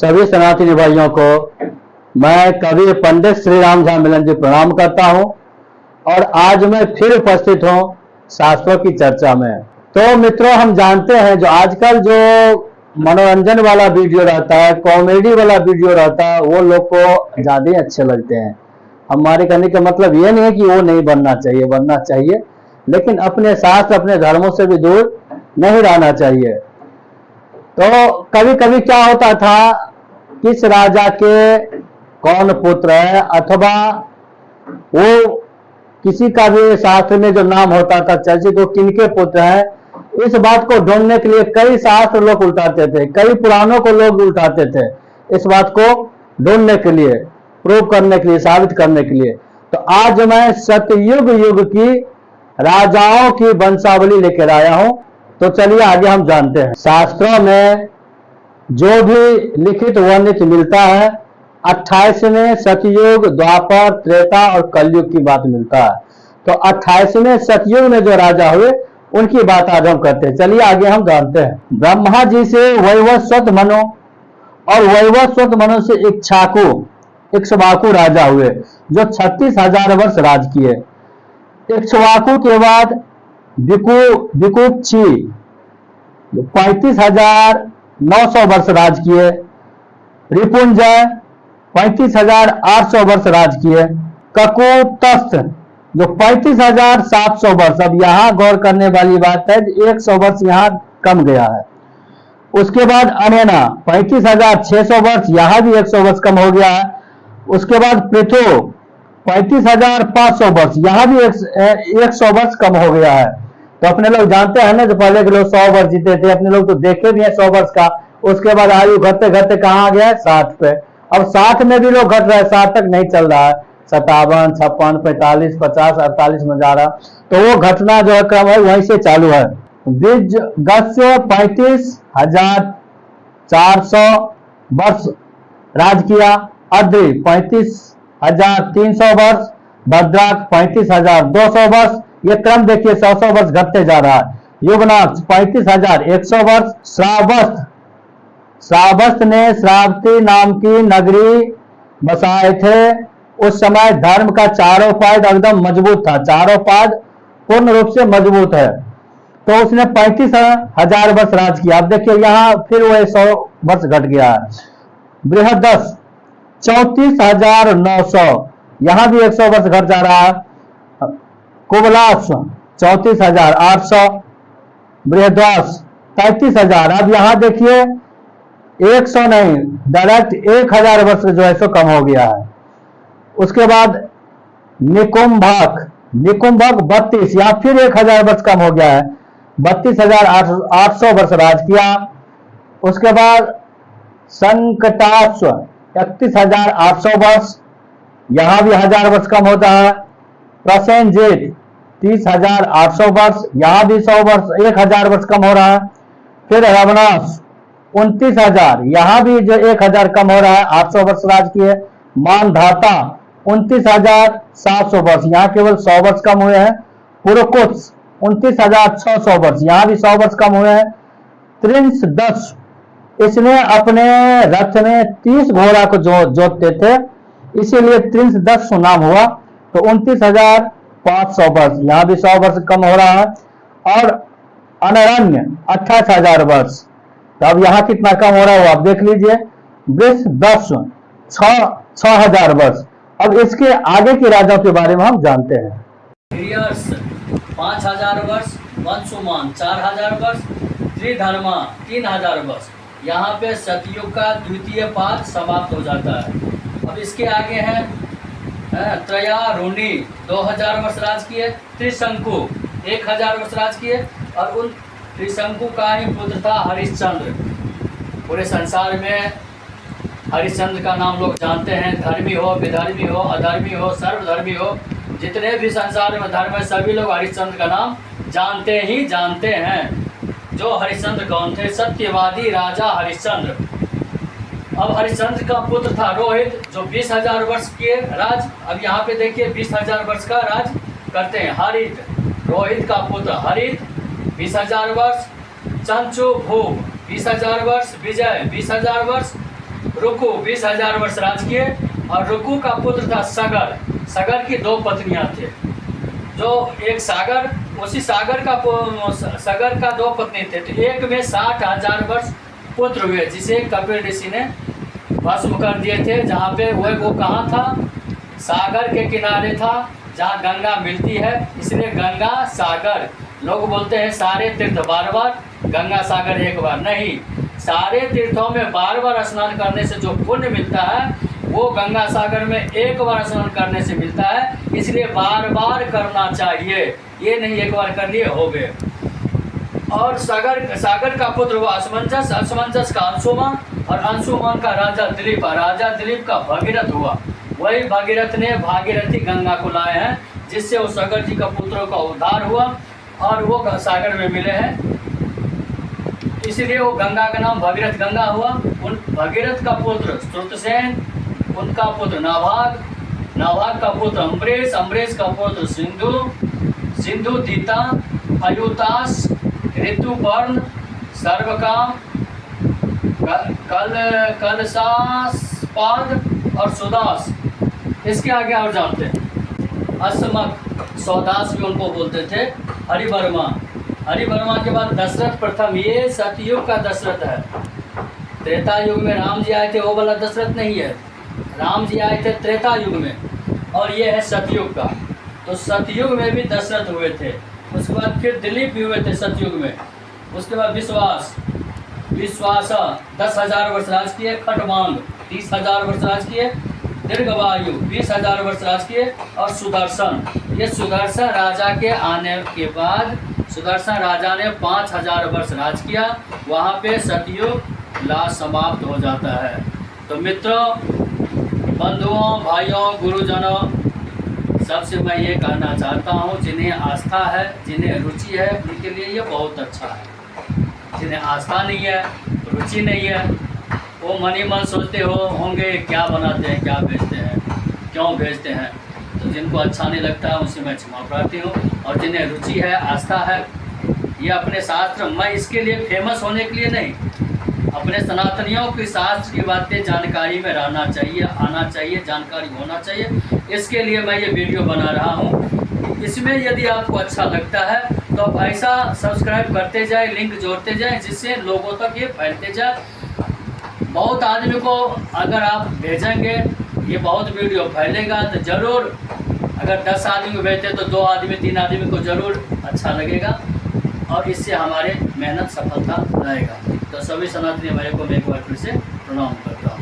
सभी सनातनी भाइयों को मैं कवि पंडित श्री राम झा मिलन जी प्रणाम करता हूं और आज मैं फिर उपस्थित हूं शास्त्रों की चर्चा में। तो मित्रों, हम जानते हैं जो आजकल जो मनोरंजन वाला वीडियो रहता है, कॉमेडी वाला वीडियो रहता है, वो लोग को ज्यादा अच्छे लगते हैं। हमारे कहने का मतलब ये नहीं है कि वो नहीं बनना चाहिए, बनना चाहिए, लेकिन अपने शास्त्र अपने धर्मों से भी दूर नहीं रहना चाहिए। तो कभी कभी क्या होता था, किस राजा के कौन पुत्र है अथवा वो किसी का भी शास्त्र में जो नाम होता था चर्चित, वो किनके पुत्र है, इस बात को ढूंढने के लिए कई शास्त्र लोग उल्टाते थे, कई पुराणों को लोग उल्टाते थे, इस बात को ढूंढने के लिए, प्रूव करने के लिए, साबित करने के लिए। तो आज मैं सतयुग युग की राजाओं की वंशावली लेकर आया हूं। तो चलिए आगे हम जानते हैं। शास्त्रों में जो भी लिखित वर्णित मिलता है 28वें सतयुग, द्वापर, त्रेता और कलयुग की बात मिलता है। तो 28वें सतयुग में जो राजा हुए उनकी बात आज हम करते हैं। चलिए आगे हम जानते हैं। ब्रह्मा जी से वैवस्वत मनु और वैवस्वत मनु से इक्ष्वाकु राजा हुए जो 36,000 वर्ष राज किए। इक्ष्वाकु के बाद विकुक्षी 35,900 वर्ष राज किए। रिपुंजय 35,800 वर्ष राज किए। ककुतस्थ जो 35,700 वर्ष। अब यहां गौर करने वाली बात है, 100 वर्ष यहां कम गया है। उसके बाद अनेना 35,600 वर्ष, यहां भी 100 वर्ष कम हो गया है। उसके बाद पृथु 35,500 वर्ष, यहां भी 100 वर्ष कम हो गया है। तो अपने लोग जानते हैं ना, जो पहले के लोग 100 वर्ष जीते थे, अपने लोग तो देखे भी हैं 100 वर्ष का। उसके बाद आयु घटते घटते कहां आ गया है, 60 पे। अब 60 में भी लोग घट रहे हैं, 60 तक नहीं चल रहा है, 57, 56, 45, 50, 48 में जा रहा। तो वो घटना जो है क्रम है वहीं से चालू है। द्विज गस्य 35,400 वर्ष राज किया। अद्रि 35,300 वर्ष। भद्राक 35,200 वर्ष। ये क्रम देखिए 100 वर्ष घटते जा रहा है। युगनाथ 35,100 वर्ष। श्रावस्त ने श्रावती नाम की नगरी बसाए थे। उस समय धर्म का चारों पाद एकदम मजबूत था, चारों पाद पूर्ण रूप से मजबूत है। तो उसने 35,000 वर्ष राज किया। अब देखिए यहां फिर वो 100 वर्ष घट गया है। बृहदस 34,900, यहां भी 100 वर्ष घट जा रहा है। कुबलास 34,800। बृहद्वास 35,000। अब यहां देखिए 100 नहीं, डायरेक्ट 1,000 वर्ष जो है सो कम हो गया है। उसके बाद निकुंभक 32, यहां फिर 1,000 वर्ष कम हो गया है। 32,800 वर्ष राज किया। उसके बाद संकटाश्व 31,800 वर्ष, यहां भी 1,000 वर्ष कम होता है। प्रसेनजित 30,800 वर्ष, यहां भी 1,000 वर्ष कम हो रहा है। फिर रवनाश 29,000, यहां भी जो 1,000 कम हो रहा है, 800 वर्ष राज किए। मानधाता 29,700 वर्ष, यहां केवल 100 वर्ष कम हुए हैं। पुरकुत्स 29,600 वर्ष, यहां भी 100 वर्ष कम हुए हैं। त्रिंश दस, इसने अपने रथ में 30 घोड़ा को जोतते थे, इसीलिए त्रिंश दस नाम हुआ। तो 29,500 वर्ष, यहां भी 100 वर्ष कम हो रहा है। और अनरण्य 28,000 वर्ष। तो अब यहां कितना कम हो रहा है वो आप देख लीजिए। वृष 10 6,000 वर्ष। अब इसके आगे के राजाओं के बारे में हम जानते हैं। 5,000 वर्ष। वंशुमान 4,000 वर्ष। त्रिधर्मा 3,000 वर्ष। यहाँ पे सतयुग का द्वितीय पाद समाप्त हो जाता है। अब इसके आगे हैं त्रयारुणी 2,000 वर्ष राज किए। त्रिशंकु 1,000 वर्ष राज किए। और उन त्रिशंकु का ही पुत्र था हरिश्चंद्र। पूरे संसार में हरिश्चंद्र का नाम लोग जानते हैं। धर्मी हो, विधर्मी हो, अधर्मी हो, सर्वधर्मी हो, जितने भी संसार में धर्म है सभी लोग हरिश्चंद्र का नाम जानते ही जानते हैं। जो हरिश्चंद्र कौन थे? सत्यवादी राजा हरिश्चंद्र। अब हरिश्चंद्र का पुत्र था रोहित, जो 20,000 वर्ष के राज। अब यहाँ पे देखिए 20,000 वर्ष का राज करते हैं। हरित, रोहित का पुत्र हरित 20,000 वर्ष। चंचु भूप 20,000 वर्ष। विजय 20,000 वर्ष। रुकु 20,000 वर्ष राज किए। और रुकु का पुत्र था सगर। सगर की 2 पत्नियां थे। जो एक सागर, उसी सगर का 2 पत्नी थे। तो एक में 60,000 वर्ष पुत्र हुए, जिसे कपिल ऋषि ने भस्म कर दिए थे। जहाँ पे वो कहाँ था? सागर के किनारे था, जहाँ गंगा मिलती है। इसलिए गंगा सागर। लोग बोलते हैं सारे तीर्थ बार बार, गंगा सागर एक बार नहीं। सारे तीर्थों में बार बार स्नान करने से जो पुण्य मिलता है वो गंगा सागर में एक बार स्नान करने से मिलता है। इसलिए बार बार करना चाहिए, ये नहीं एक बार कर लिए हो गए। और सागर का पुत्र हुआ असमंजस, असमंजस का अंशुमान, और अंशुमान का राजा दिलीप, राजा दिलीप का भगीरथ हुआ। वही भगीरथ ने भागीरथी गंगा को लाए हैं, जिससे वो सागर जी का पुत्रों का उद्धार हुआ और वो सागर में मिले हैं। इसलिए वो गंगा का नाम भगीरथ गंगा हुआ। उन भगीरथ का पुत्र श्रुतसेन, उनका पुत्र नाभाग, नाभाग का पुत्र अम्बरेश, अम्बरेश का पुत्र सिंधु, सिंधु दीता, अयुतास, ऋतुपर्ण, सर्वकाम, कलशास्पाद और सुदास। इसके आगे और जानते हैं असमक, सौदास भी उनको बोलते थे। हरिवर्मा, हरिवर्मा के बाद दशरथ प्रथम। ये सतयुग का दशरथ है। त्रेता युग में राम जी आए थे, वो वाला दशरथ नहीं है। राम जी आए थे त्रेता युग में, और ये है सतयुग का। तो सतयुग में भी दशरथ हुए थे। उसके बाद फिर दिलीप भी हुए थे सतयुग में। उसके बाद विश्वास, विश्वास 10,000 वर्ष राज किए। खटवांग 30,000 वर्ष राज किए। दीर्घवायु 20,000 वर्ष राज किए। और सुदर्शन, ये सुदर्शन राजा के आने के बाद सुदर्शन राजा ने 5,000 वर्ष राज किया। वहाँ पे सतयुग लास्ट समाप्त हो जाता है। तो मित्रों, बंधुओं, भाइयों, गुरुजनों, सबसे मैं ये कहना चाहता हूँ, जिन्हें आस्था है, जिन्हें रुचि है, उनके लिए ये बहुत अच्छा है। जिन्हें आस्था नहीं है, रुचि नहीं है, वो मन ही मन सोचते होंगे क्या बनाते हैं, क्या बेचते हैं, क्यों बेचते हैं। तो जिनको अच्छा नहीं लगता है उनसे मैं क्षमा प्रार्थी हूँ। और जिन्हें रुचि है, आस्था है, ये अपने शास्त्र, मैं इसके लिए फेमस होने के लिए नहीं, अपने सनातनियों की शास्त्र की बातें जानकारी में रहना चाहिए, आना चाहिए, जानकारी होना चाहिए। इसके लिए मैं ये वीडियो बना रहा हूँ। इसमें यदि आपको अच्छा लगता है तो आप ऐसा सब्सक्राइब करते जाए, लिंक जोड़ते जाए, जिससे लोगों तक ये फैलते जाए। बहुत आदमी को अगर आप भेजेंगे, ये बहुत वीडियो फैलेगा, तो ज़रूर अगर 10 आदमी को भेजते तो 2 आदमी 3 आदमी को ज़रूर अच्छा लगेगा, और इससे हमारे मेहनत सफलता रहेगा। तो सभी सनातनी भाइयों को मैं एक बार फिर से प्रणाम करता हूँ।